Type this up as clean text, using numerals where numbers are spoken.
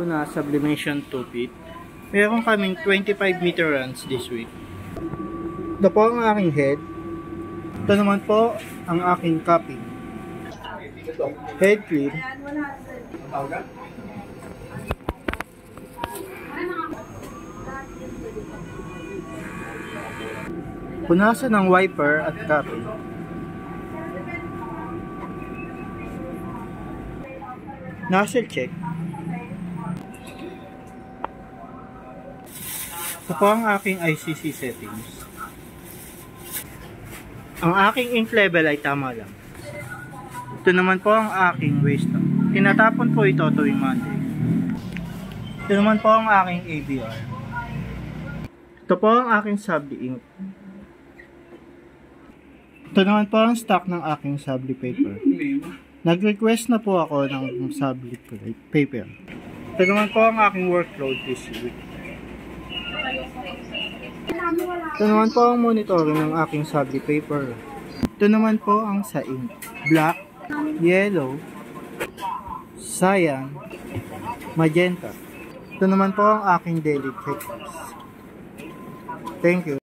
Na sublimation 2 feet. Meron kaming 25 meter runs this week. Ito po ang aking head. Ito naman po ang aking cupping. Head clean. Punasan ng wiper at cupping. Nozzle check. Ito po ang aking ICC settings. Ang aking ink level ay tama lang. Ito naman po ang aking waste time. Tinatapon po ito tuwing Monday. Ito naman po ang aking ABR. Ito po ang aking Sabli ink. Ito naman po ang stock ng aking Sabli paper. Nag-request na po ako ng Sabli paper. Ito naman po ang aking workload this week. Ito naman po ang monitoring ng aking Sabli paper. Ito naman po ang sa ink. Black, yellow, cyan, magenta. Ito naman po ang aking daily checklist. Thank you.